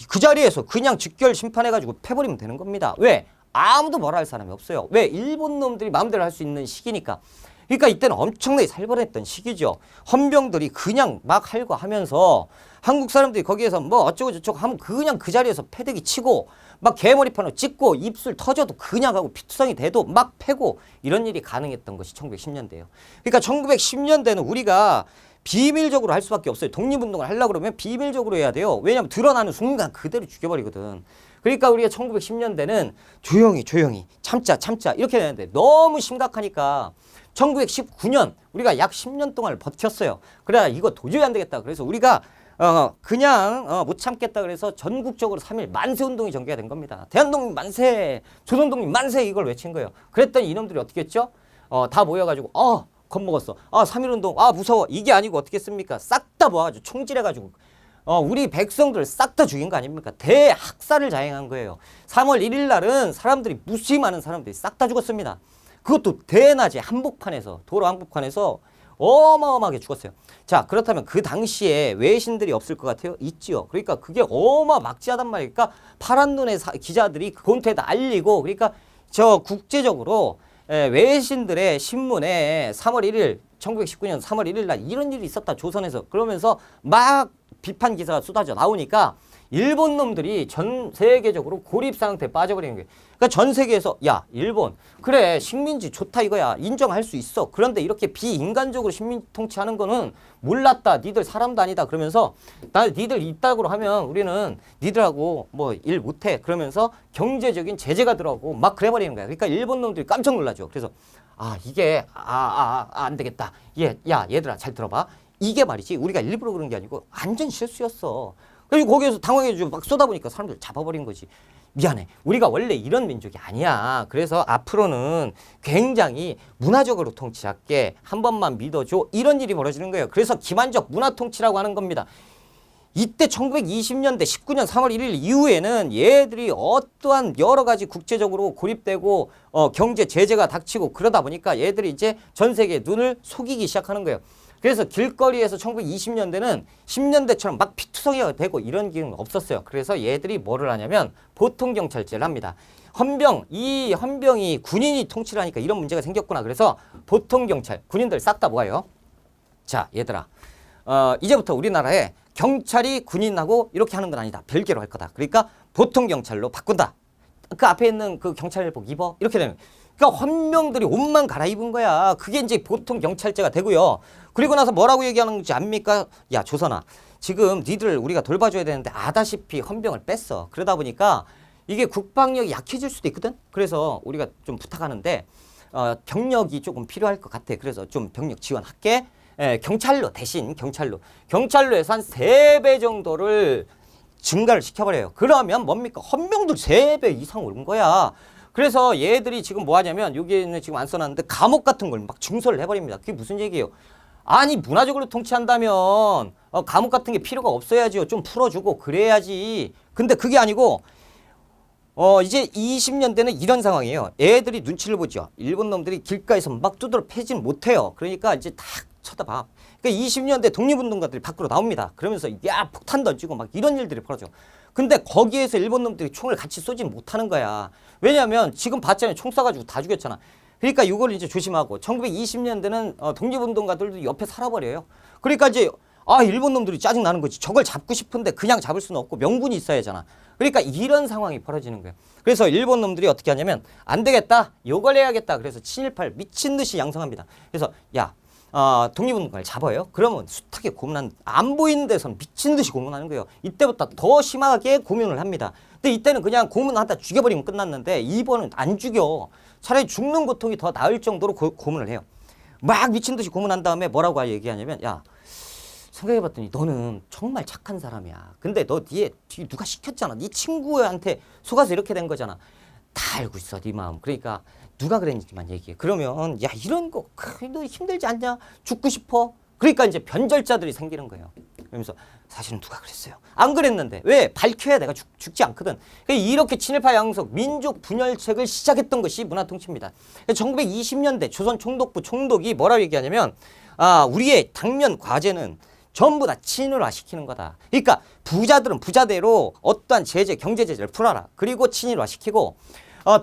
그 자리에서 그냥 직결 심판해가지고 패버리면 되는 겁니다. 왜? 아무도 뭐라 할 사람이 없어요. 왜? 일본 놈들이 마음대로 할 수 있는 시기니까. 그러니까 이때는 엄청나게 살벌했던 시기죠. 헌병들이 그냥 막 할거 하면서 한국 사람들이 거기에서 뭐 어쩌고 저쩌고 하면 그냥 그 자리에서 패대기 치고 막 개머리판으로 찍고 입술 터져도 그냥 하고 피투성이 돼도 막 패고 이런 일이 가능했던 것이 1910년대예요. 그러니까 1910년대는 우리가 비밀적으로 할 수밖에 없어요. 독립운동을 하려고 그러면 비밀적으로 해야 돼요. 왜냐하면 드러나는 순간 그대로 죽여버리거든. 그러니까 우리가 1910년대는 조용히 참자 이렇게 되는데 너무 심각하니까 1919년 우리가 약 10년 동안 버텼어요. 그래 이거 도저히 안 되겠다. 그래서 우리가 그냥 못 참겠다 그래서 전국적으로 3.1 만세운동이 전개가 된 겁니다. 대한독립 만세, 조선독립 만세 이걸 외친 거예요. 그랬더니 이놈들이 어떻게 했죠? 다 모여가지고 겁먹었어. 3.1운동 무서워. 이게 아니고 어떻게 했습니까? 싹 다 모아가지고 총질해가지고 우리 백성들 싹 다 죽인 거 아닙니까? 대학살을 자행한 거예요. 3월 1일 날은 사람들이 무수히 많은 사람들이 싹 다 죽었습니다. 그것도 대낮에 한복판에서 도로 한복판에서 어마어마하게 죽었어요. 자 그렇다면 그 당시에 외신들이 없을 것 같아요? 있지요. 그러니까 그게 어마막지하단 말이에요. 그러니까 파란 눈의 기자들이 본토에다 알리고 그러니까 저 국제적으로 외신들의 신문에 3월 1일 1919년 3월 1일 날 이런 일이 있었다 조선에서 그러면서 막 비판 기사가 쏟아져 나오니까 일본 놈들이 전 세계적으로 고립 상태에 빠져버리는 거예요. 그러니까 전 세계에서 야 일본 그래 식민지 좋다 이거야 인정할 수 있어. 그런데 이렇게 비인간적으로 식민 통치하는 거는 몰랐다. 니들 사람도 아니다. 그러면서 니들 이따구로 하면 우리는 니들하고 뭐 일 못해. 그러면서 경제적인 제재가 들어가고 막 그래버리는 거야. 그러니까 일본 놈들이 깜짝 놀라죠. 그래서 이게 안 되겠다. 야 얘들아 잘 들어봐. 이게 말이지 우리가 일부러 그런 게 아니고 완전 실수였어. 그리고 거기에서 당황해가지고 막 쏟아보니까 사람들 잡아버린 거지. 미안해. 우리가 원래 이런 민족이 아니야. 그래서 앞으로는 굉장히 문화적으로 통치할게. 한 번만 믿어줘. 이런 일이 벌어지는 거예요. 그래서 기만적 문화 통치라고 하는 겁니다. 이때 1920년대 19년 3월 1일 이후에는 얘들이 어떠한 여러 가지 국제적으로 고립되고 경제 제재가 닥치고 그러다 보니까 얘들이 이제 전 세계의 눈을 속이기 시작하는 거예요. 그래서 길거리에서 1920년대는 10년대처럼 막 피투성이가 되고 이런 기능은 없었어요. 그래서 얘들이 뭐를 하냐면 보통 경찰제를 합니다. 이 헌병이 군인이 통치를 하니까 이런 문제가 생겼구나. 그래서 보통 경찰, 군인들 싹 다 모아요. 자, 얘들아. 이제부터 우리나라에 경찰이 군인하고 이렇게 하는 건 아니다. 별개로 할 거다. 그러니까 보통 경찰로 바꾼다. 그 앞에 있는 그 경찰복 입어. 이렇게 되는 거예요. 그러니까 헌병들이 옷만 갈아입은 거야. 그게 이제 보통 경찰제가 되고요. 그리고 나서 뭐라고 얘기하는지 압니까? 야, 조선아. 지금 니들 우리가 돌봐줘야 되는데 아다시피 헌병을 뺐어. 그러다 보니까 이게 국방력이 약해질 수도 있거든. 그래서 우리가 좀 부탁하는데 병력이 조금 필요할 것 같아. 그래서 좀 병력 지원할게. 경찰로 대신 경찰로에서 한 3배 정도를 증가를 시켜버려요. 그러면 뭡니까? 헌병들 3배 이상 오른 거야. 그래서 얘들이 지금 뭐 하냐면 여기에는 지금 안 써놨는데 감옥 같은 걸 막 증설을 해버립니다. 그게 무슨 얘기예요? 아니 문화적으로 통치한다면 감옥 같은 게 필요가 없어야지요. 좀 풀어주고 그래야지. 근데 그게 아니고 이제 20년대는 이런 상황이에요. 애들이 눈치를 보죠. 일본 놈들이 길가에서 막 두드러 패지는 못해요. 그러니까 이제 딱 쳐다봐. 그러니까 20년대 독립운동가들이 밖으로 나옵니다. 그러면서 야 폭탄 던지고 막 이런 일들이 벌어져. 근데 거기에서 일본 놈들이 총을 같이 쏘지 못하는 거야. 왜냐하면 지금 봤잖아요. 총 쏴가지고 다 죽였잖아. 그러니까 이걸 이제 조심하고 1920년대는 독립운동가들도 옆에 살아버려요. 그러니까 이제 일본 놈들이 짜증 나는 거지. 저걸 잡고 싶은데 그냥 잡을 수는 없고 명분이 있어야 하잖아. 그러니까 이런 상황이 벌어지는 거예요. 그래서 일본 놈들이 어떻게 하냐면 안 되겠다. 요걸 해야겠다. 그래서 친일파를 미친 듯이 양성합니다. 그래서 야 독립운동가를 잡아요. 그러면 숱하게 고문한 안 보이는 데서는 미친 듯이 고문하는 거예요. 이때부터 더 심하게 고문을 합니다. 근데 이때는 그냥 고문하다 죽여버리면 끝났는데 이번은 안 죽여. 차라리 죽는 고통이 더 나을 정도로 고문을 해요. 막 미친 듯이 고문한 다음에 뭐라고 얘기하냐면 야 생각해봤더니 너는 정말 착한 사람이야. 근데 너 뒤에 누가 시켰잖아. 네 친구한테 속아서 이렇게 된 거잖아. 다 알고 있어 네 마음. 그러니까 누가 그랬는지만 얘기해. 그러면 야 이런 거 너 힘들지 않냐? 죽고 싶어? 그러니까 이제 변절자들이 생기는 거예요. 그러면서 사실은 누가 그랬어요. 안 그랬는데 왜? 밝혀야 내가 죽지 않거든. 이렇게 친일파 양성 민족 분열책을 시작했던 것이 문화통치입니다. 1920년대 조선 총독부 총독이 뭐라고 얘기하냐면 우리의 당면 과제는 전부 다 친일화 시키는 거다. 그러니까 부자들은 부자대로 어떠한 제재, 경제 제재를 풀어라. 그리고 친일화 시키고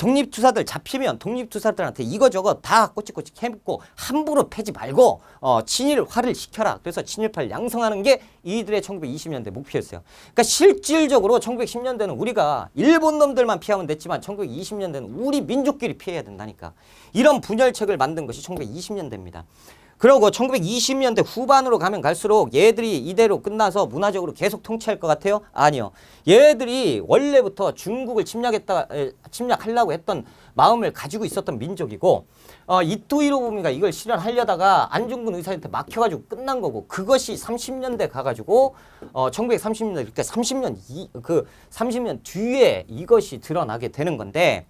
독립투사들 잡히면 독립투사들한테 이거저거 다 꼬치꼬치 해먹고 함부로 패지 말고 친일화를 시켜라. 그래서 친일파를 양성하는 게 이들의 1920년대 목표였어요. 그러니까 실질적으로 1910년대는 우리가 일본 놈들만 피하면 됐지만 1920년대는 우리 민족끼리 피해야 된다니까. 이런 분열책을 만든 것이 1920년대입니다. 그리고 1920년대 후반으로 가면 갈수록 얘들이 이대로 끝나서 문화적으로 계속 통치할 것 같아요? 아니요. 얘들이 원래부터 중국을 침략하려고 했던 마음을 가지고 있었던 민족이고 이토 히로부미가 이걸 실현하려다가 안중근 의사한테 막혀가지고 끝난 거고 그것이 30년대 가가지고 1930년대 그러니까 30년 뒤에 이것이 드러나게 되는 건데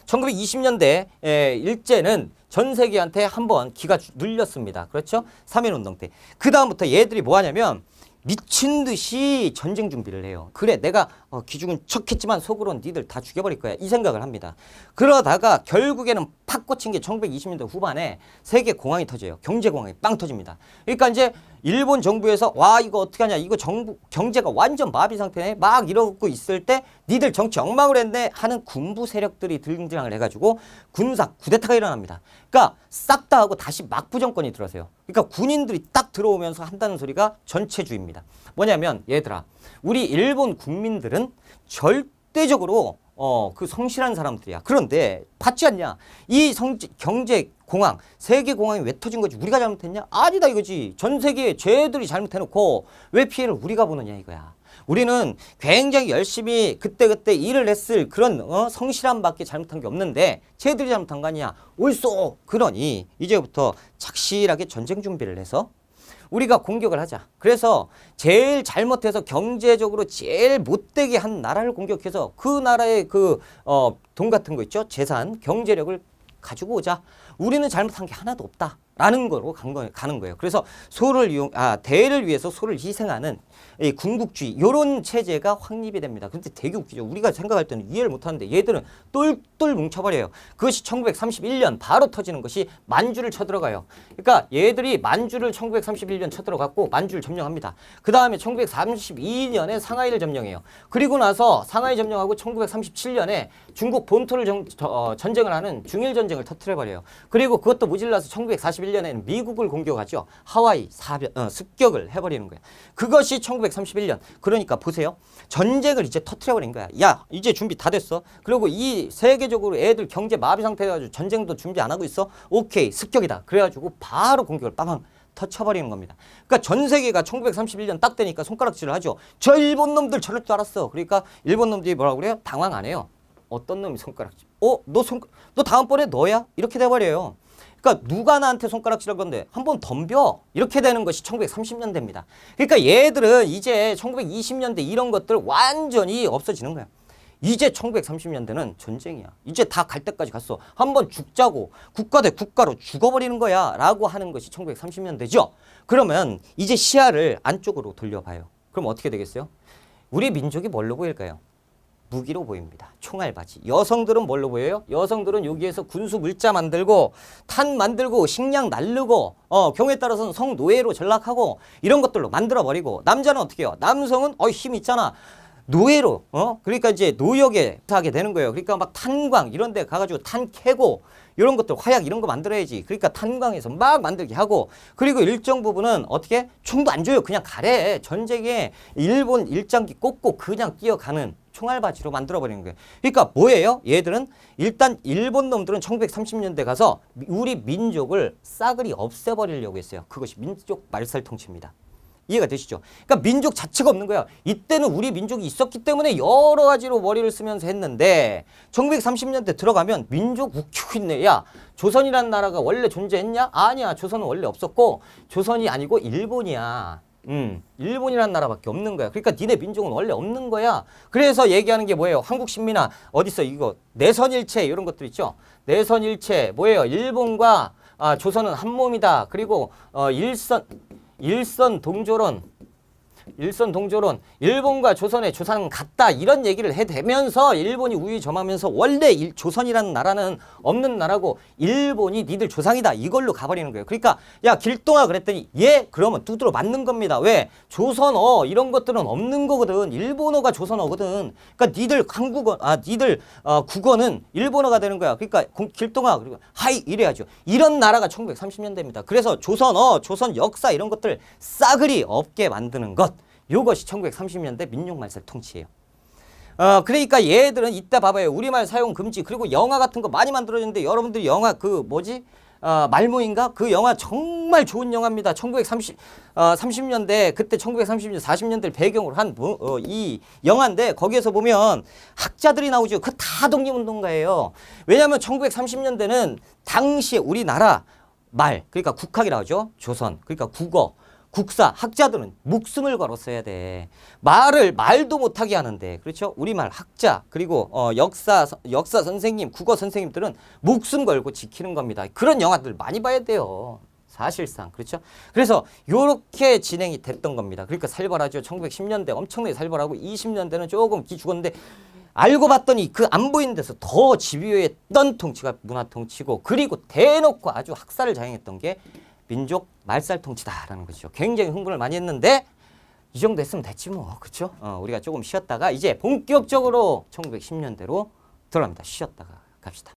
1920년대 일제는 전 세계한테 한번 기가 눌렸습니다. 그렇죠? 3.1운동 때. 그 다음부터 얘들이 뭐 하냐면 미친 듯이 전쟁 준비를 해요. 그래 내가 기죽은 척했지만 속으로는 니들 다 죽여버릴 거야. 이 생각을 합니다. 그러다가 결국에는 팍 꽂힌 게 1920년대 후반에 세계 공황이 터져요. 경제 공황이 빵 터집니다. 그러니까 이제 일본 정부에서 와 이거 어떻게 하냐. 이거 정부 경제가 완전 마비 상태네. 막 이러고 있을 때 니들 정치 엉망을 했네 하는 군부 세력들이 등장을 해가지고 군사 쿠데타가 일어납니다. 그러니까 싹 다 하고 다시 막부 정권이 들어서요. 그러니까 군인들이 딱 들어오면서 한다는 소리가 전체주의입니다. 뭐냐면 얘들아 우리 일본 국민들은 절대적으로 그 성실한 사람들이야. 그런데 받지 않냐? 이 경제 공황, 세계 공황이 왜 터진 거지? 우리가 잘못했냐? 아니다 이거지. 전 세계에 쟤들이 잘못해놓고 왜 피해를 우리가 보느냐 이거야. 우리는 굉장히 열심히 그때그때 일을 했을 그런 성실함밖에 잘못한 게 없는데 쟤들이 잘못한 거 아니야. 옳소. 그러니 이제부터 착실하게 전쟁 준비를 해서 우리가 공격을 하자. 그래서 제일 잘못해서 경제적으로 제일 못되게 한 나라를 공격해서 그 나라의 돈 같은 거 있죠? 재산, 경제력을 가지고 오자. 우리는 잘못한 게 하나도 없다. 라는 거로 가는 거예요. 그래서 대를 위해서 소를 희생하는 이 군국주의 요런 체제가 확립이 됩니다. 근데 되게 웃기죠. 우리가 생각할 때는 이해를 못하는데 얘들은 똘똘 뭉쳐버려요. 그것이 1931년 바로 터지는 것이 만주를 쳐들어가요. 그러니까 얘들이 만주를 1931년 쳐들어갔고 만주를 점령합니다. 그 다음에 1932년에 상하이를 점령해요. 그리고 나서 상하이 점령하고 1937년에 중국 본토를 전쟁을 하는 중일전쟁을 터뜨려버려요. 그리고 그것도 모질라서 1941년에는 미국을 공격하죠. 하와이 습격을 해버리는 거예요. 그것이 1931년. 그러니까 보세요. 전쟁을 이제 터뜨려버린 거야. 야, 이제 준비 다 됐어. 그리고 이 세계적으로 애들 경제 마비 상태여가지고 전쟁도 준비 안 하고 있어. 오케이, 습격이다. 그래가지고 바로 공격을 빵빵 터쳐버리는 겁니다. 그러니까 전 세계가 1931년 딱 되니까 손가락질을 하죠. 저 일본 놈들 저럴 줄 알았어. 그러니까 일본 놈들이 뭐라고 그래요? 당황 안 해요. 어떤 놈이 손가락질? 너 다음번에 너야? 이렇게 돼버려요. 그러니까 누가 나한테 손가락질할 건데 한번 덤벼. 이렇게 되는 것이 1930년대입니다. 그러니까 얘들은 이제 1920년대 이런 것들 완전히 없어지는 거야. 이제 1930년대는 전쟁이야. 이제 다 갈 때까지 갔어. 한번 죽자고 국가 대 국가로 죽어버리는 거야 라고 하는 것이 1930년대죠. 그러면 이제 시야를 안쪽으로 돌려봐요. 그럼 어떻게 되겠어요? 우리 민족이 뭘로 보일까요? 무기로 보입니다. 총알바지. 여성들은 뭘로 보여요? 여성들은 여기에서 군수 물자 만들고 탄 만들고 식량 날르고 경우에 따라서는 성노예로 전락하고 이런 것들로 만들어버리고 남자는 어떻게 해요? 남성은 힘 있잖아. 노예로 그러니까 이제 노역에 하게 되는 거예요. 그러니까 막 탄광 이런 데 가가지고 탄 캐고 이런 것들 화약 이런 거 만들어야지. 그러니까 탄광에서 막 만들게 하고 그리고 일정 부분은 어떻게 총도 안 줘요. 그냥 가래. 전쟁에 일본 일장기 꽂고 그냥 뛰어가는 총알바지로 만들어버리는 거예요. 그러니까 뭐예요? 얘들은 일단 일본 놈들은 1930년대 가서 우리 민족을 싸그리 없애버리려고 했어요. 그것이 민족 말살통치입니다. 이해가 되시죠? 그러니까 민족 자체가 없는 거야. 이때는 우리 민족이 있었기 때문에 여러 가지로 머리를 쓰면서 했는데 1930년대 들어가면 민족 웃기고 있네. 야, 조선이라는 나라가 원래 존재했냐? 아니야. 조선은 원래 없었고 조선이 아니고 일본이야. 일본이라는 나라밖에 없는 거야. 그러니까 니네 민족은 원래 없는 거야. 그래서 얘기하는 게 뭐예요? 한국 신민아 어딨어? 이거 내선일체 이런 것들 있죠? 내선일체 뭐예요? 일본과 조선은 한 몸이다. 그리고 일선 동조론 일본과 조선의 조상은 같다 이런 얘기를 해대면서 일본이 우위 점하면서 원래 조선이라는 나라는 없는 나라고 일본이 니들 조상이다 이걸로 가버리는 거예요. 그러니까 야 길동아 그랬더니 그러면 두드러 맞는 겁니다. 왜? 조선어 이런 것들은 없는 거거든. 일본어가 조선어거든. 그러니까 니들 한국어 니들 국어는 일본어가 되는 거야. 그러니까 길동아 그리고 하이 이래야죠. 이런 나라가 1930년대입니다. 그래서 조선어 조선 역사 이런 것들 싸그리 없게 만드는 것. 요것이 1930년대 민족말살 통치예요. 그러니까 얘들은 이때 봐봐요. 우리말 사용 금지. 그리고 영화 같은 거 많이 만들어졌는데 여러분들이 영화 말모인가? 그 영화 정말 좋은 영화입니다. 30년대 그때 1930년 40년대를 배경으로 한 이 영화인데 거기에서 보면 학자들이 나오죠. 그 다 독립운동가예요. 왜냐하면 1930년대는 당시에 우리나라 그러니까 국학이라고 하죠. 조선 그러니까 국어 국사, 학자들은 목숨을 걸어 써야 돼. 말도 못하게 하는데, 그렇죠? 우리말 학자, 그리고 역사 선생님, 국어 선생님들은 목숨 걸고 지키는 겁니다. 그런 영화들 많이 봐야 돼요. 사실상, 그렇죠? 그래서 요렇게 진행이 됐던 겁니다. 그러니까 살벌하죠. 1910년대 엄청나게 살벌하고 20년대는 조금 죽었는데 알고 봤더니 그 안 보이는 데서 더 집요했던 통치가 문화통치고 그리고 대놓고 아주 학살을 자행했던 게 민족 말살 통치다라는 거죠. 굉장히 흥분을 많이 했는데 이 정도 했으면 됐지 뭐. 그렇죠? 우리가 조금 쉬었다가 이제 본격적으로 1910년대로 들어갑니다. 쉬었다가 갑시다.